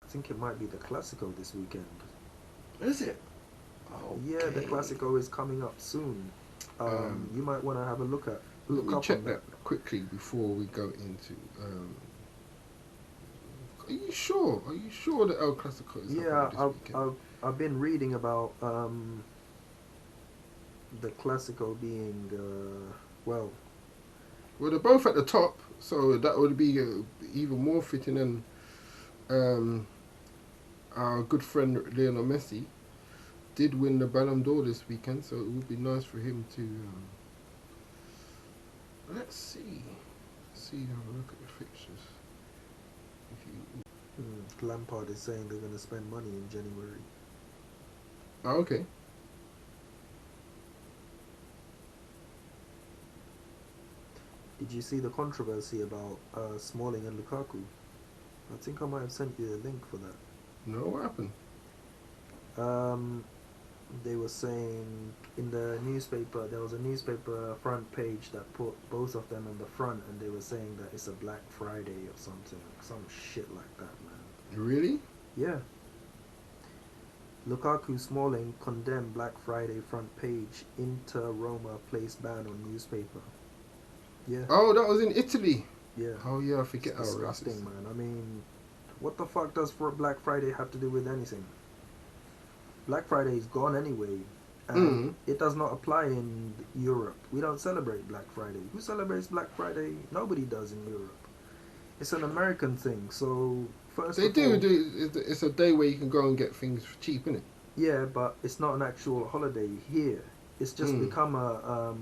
I think it might be the Classico this weekend. Is it? Yeah, the Okay. Classico is coming up soon. You might want to have a look Let me up check on that quickly before we go into. Are you sure? Are you sure the El Clasico is happening Yeah, this weekend? I've been reading about the Classico being well. Well, they're both at the top, so that would be even more fitting than um, our good friend Lionel Messi did win the Ballon d'Or this weekend, so it would be nice for him to. Let's see. Have a look at the fixtures. If you, Lampard is saying they're going to spend money in January. okay. Did you see the controversy about Smalling and Lukaku? I think I might have sent you a link for that. No, what happened? They were saying in the newspaper, there was a newspaper front page that put both of them in the front, and they were saying that it's a Black Friday or something, some shit like that, man. Really? Yeah. Lukaku Smalling condemned Black Friday front page. Inter Roma placed ban on newspaper. Yeah. Oh, that was in Italy. Yeah. Oh yeah, I forget It's how disgusting, racist. man. I mean, what the fuck does for Black Friday have to do with anything? Black Friday is gone anyway, and it does not apply in Europe. We don't celebrate Black Friday. Who celebrates Black Friday? Nobody does in Europe. It's an American thing. So first They of all, do. It's a day where you can go and get things for cheap, isn't it? yeah, but it's not an actual holiday here. It's just become a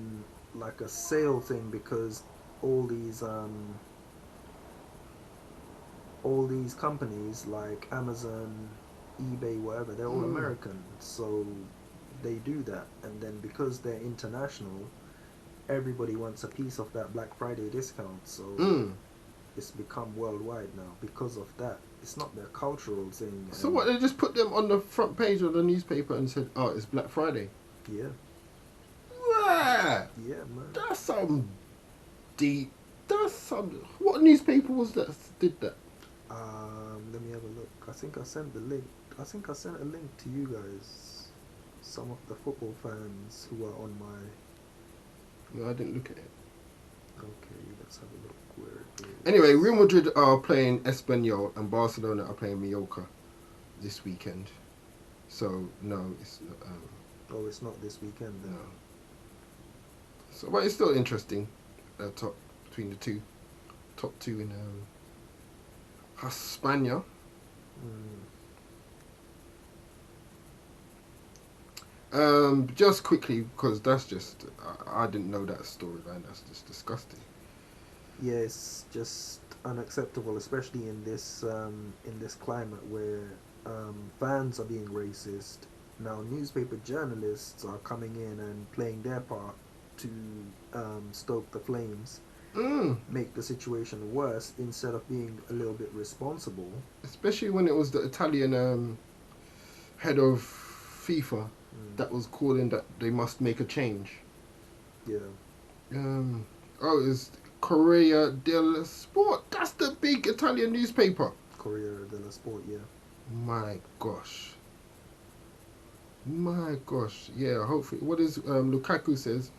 like a sale thing because all these companies like Amazon, eBay, whatever, they're all American, so they do that. And then because they're international, everybody wants a piece of that Black Friday discount. So it's become worldwide now because of that. It's not their cultural thing. So what? They just put them on the front page of the newspaper and said, "Oh, it's Black Friday." Yeah. Right. Yeah, man. That's some deep. That's some. What newspaper was that? Did that? Let me have a look. I think I sent the link. I think I sent a link to you guys. Some of the football fans who are on my. No, I didn't look at it. Okay, let's have a look where it is. Anyway, Real Madrid are playing Espanyol and Barcelona are playing Mallorca this weekend. So no, it's not. Oh, it's not this weekend then. No. So, but it's still interesting. Top between the top two in Hispania. Just quickly because that's just I didn't know that storyline. That's just disgusting. Yeah, it's just unacceptable, especially in this climate where fans are being racist. Now, newspaper journalists are coming in and playing their part to stoke the flames, make the situation worse instead of being a little bit responsible. Especially when it was the Italian head of FIFA that was calling that they must make a change. Yeah. It's Corriere dello Sport. That's the big Italian newspaper. Corriere dello Sport, yeah. My gosh. Yeah, hopefully. What is Lukaku says,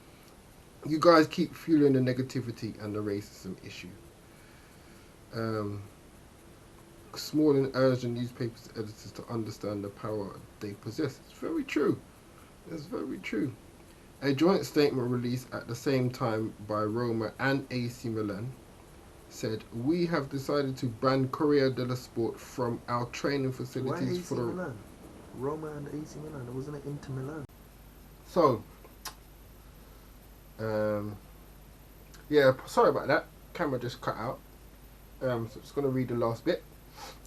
you guys keep fueling the negativity and the racism issue. Smalling urged the newspaper's editors to understand the power they possess. It's very true. It's very true. A joint statement released at the same time by Roma and AC Milan said, "We have decided to ban Corriere dello Sport from our training facilities." Why AC Milan? Roma and AC Milan. Wasn't it Inter Milan? So, yeah, sorry about that. Camera just cut out. So I'm just going to read the last bit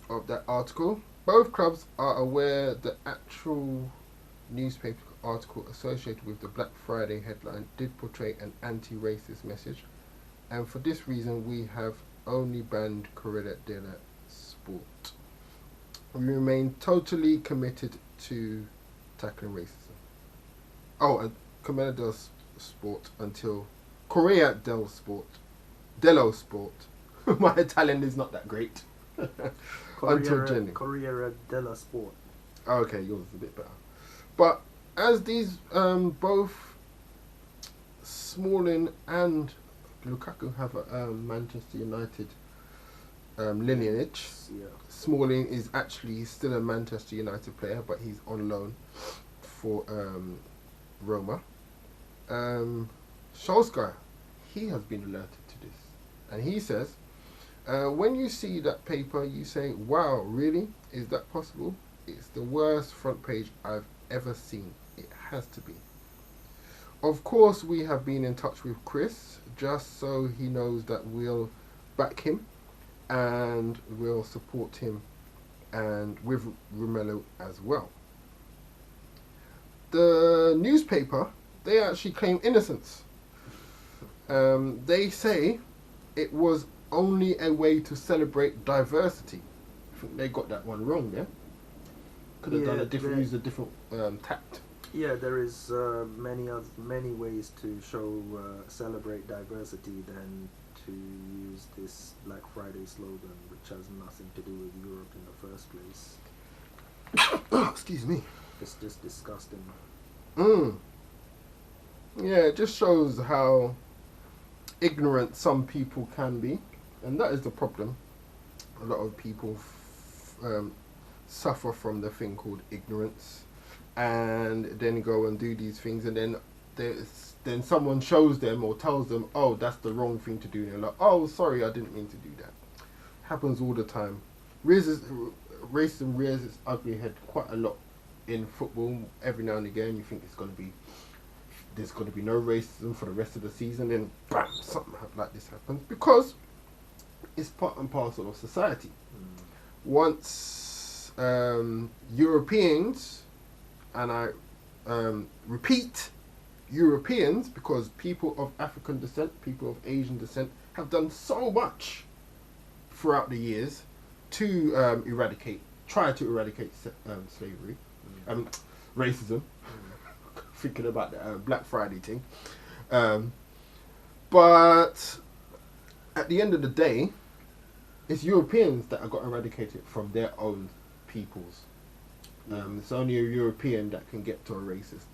of that article. Both clubs are aware the actual newspaper article associated with the Black Friday headline did portray an anti-racist message, and for this reason we have only banned Corriere dello Sport. We remain totally committed to tackling racism. Oh, and Corriere dello Sport until Corriere dello Sport. Dello Sport. My Italian is not that great. Corriere dello Sport. Okay, yours is a bit better. But as these both Smalling and Lukaku have a Manchester United lineage. Yeah. Smalling is actually still a Manchester United player, but he's on loan for Roma. Solskjaer, he has been alerted to this, and he says, when you see that paper, you say, "Wow, really? Is that possible? It's the worst front page I've ever seen. It has to be." Of course, we have been in touch with Chris, just so he knows that we'll back him and we'll support him, and with Romelu as well. The newspaper, they actually claim innocence. They say it was only a way to celebrate diversity. I think they got that one wrong there. Could have done a different, used a different tact. Yeah, there is many ways to show celebrate diversity than to use this Black Friday slogan, which has nothing to do with Europe in the first place. Excuse me. It's just disgusting. Yeah, it just shows how ignorant some people can be, and that is the problem. A lot of people suffer from the thing called ignorance, and then go and do these things, and then someone shows them or tells them, "Oh, that's the wrong thing to do," and they're like, "Oh, sorry, I didn't mean to do that." Happens all the time. Racism rears its ugly head quite a lot in football. Every now and again, you think there's going to be no racism for the rest of the season, then bam, something like this happens, because it's part and parcel of society. Once Europeans, and I repeat, Europeans, because people of African descent, people of Asian descent, have done so much throughout the years to try to eradicate slavery, racism. Thinking about the Black Friday thing, but at the end of the day, it's Europeans that have got eradicated from their own peoples. It's only a European that can get to a racist.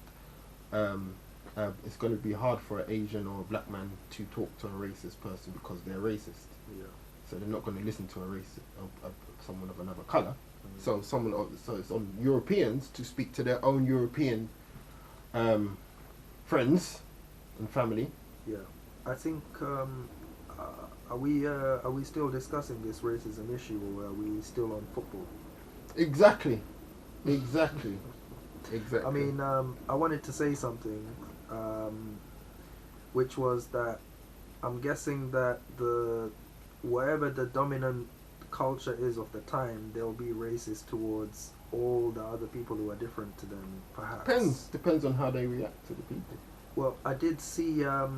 It's going to be hard for an Asian or a black man to talk to a racist person because they're racist. Yeah. So they're not going to listen to someone of another color. So it's on Europeans to speak to their own European friends and family. Yeah, I think are we still discussing this racism issue, or are we still on football? Exactly. I mean, I wanted to say something, which was that I'm guessing that whatever the dominant culture is of the time, they'll be racist towards all the other people who are different to them, perhaps. Depends on how they react to the people. Well, I did see I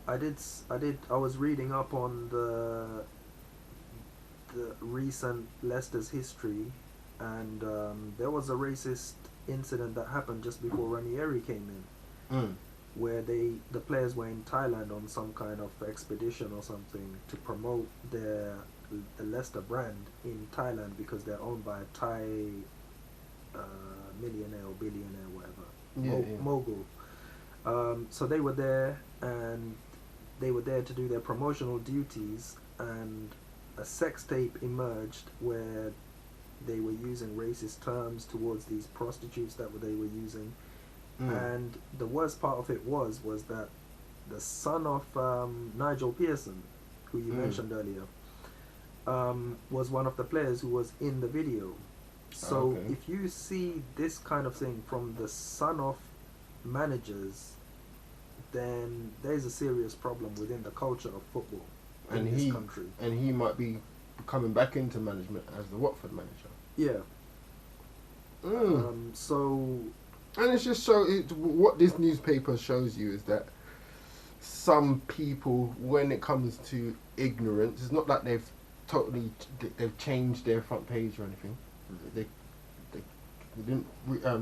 was reading up on the recent Leicester's history, and there was a racist incident that happened just before Ranieri came in, where the players were in Thailand on some kind of expedition or something to promote the Leicester brand in Thailand, because they're owned by a Thai millionaire or billionaire, whatever, mogul. So they were there, and they were there to do their promotional duties, and a sex tape emerged where they were using racist terms towards these prostitutes that they were using. And the worst part of it was that the son of Nigel Pearson, who you mentioned earlier, was one of the players who was in the video. So if you see this kind of thing from the son of managers, then there's a serious problem within the culture of football in this country. And he might be coming back into management as the Watford manager. Yeah. And it's just what this newspaper shows you is that some people, when it comes to ignorance, it's not like they've changed their front page or anything. They didn't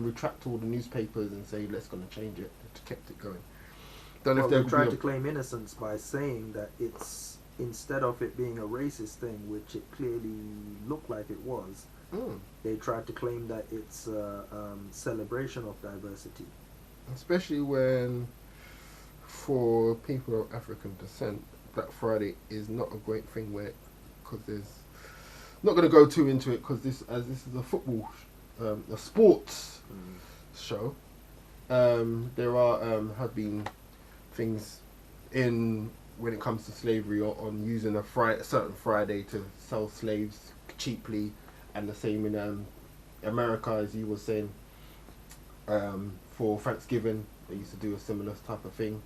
retract all the newspapers and say let's going to change it. They kept it going. They tried to claim innocence by saying that it's instead of it being a racist thing, which it clearly looked like it was, they tried to claim that it's a celebration of diversity. Especially when, for people of African descent, Black Friday is not a great thing where, because there's, not going to go too into it because this is a football, a sports show. There are have been things in when it comes to slavery on using a certain Friday to sell slaves cheaply, and the same in America, as you were saying. For Thanksgiving, they used to do a similar type of thing.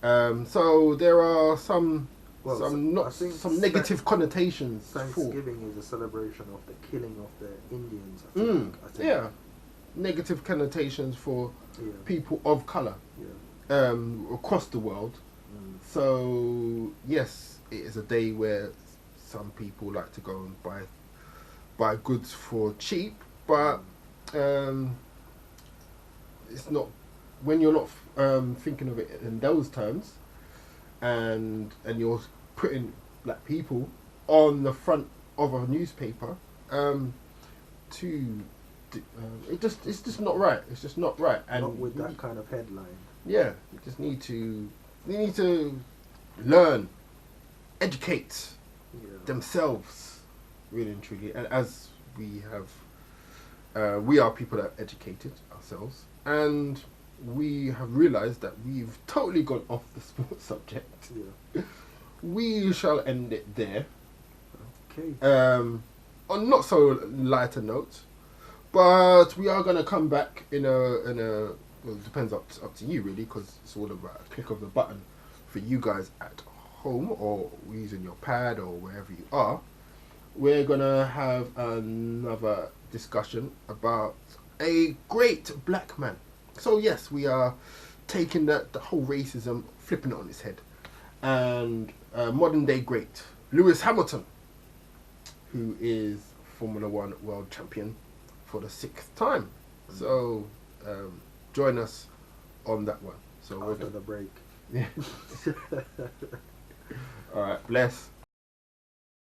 So there are some negative connotations. Thanksgiving is a celebration of the killing of the Indians. I think. Yeah, negative connotations for people of color across the world. So yes, it is a day where some people like to go and buy goods for cheap, but it's not when you're not thinking of it in those terms, and you're putting black people on the front of a newspaper it's just not right. It's just not right. And not with that kind of headline. Yeah, you need to learn, educate themselves, really and truly. And as we have, we are people that are educated ourselves, and we have realised that we've totally gone off the sports subject. Yeah. We shall end it there. Okay. On not so lighter note, but we are going to come back in a well, it depends up to you really, because it's all about a click of the button for you guys at home or using your pad or wherever you are. We're going to have another discussion about a great black man. So yes, we are taking the whole racism, flipping it on its head, and modern day great Lewis Hamilton, who is Formula One world champion for the 6th time. So join us on that one. So after the break. Yeah. All right, bless.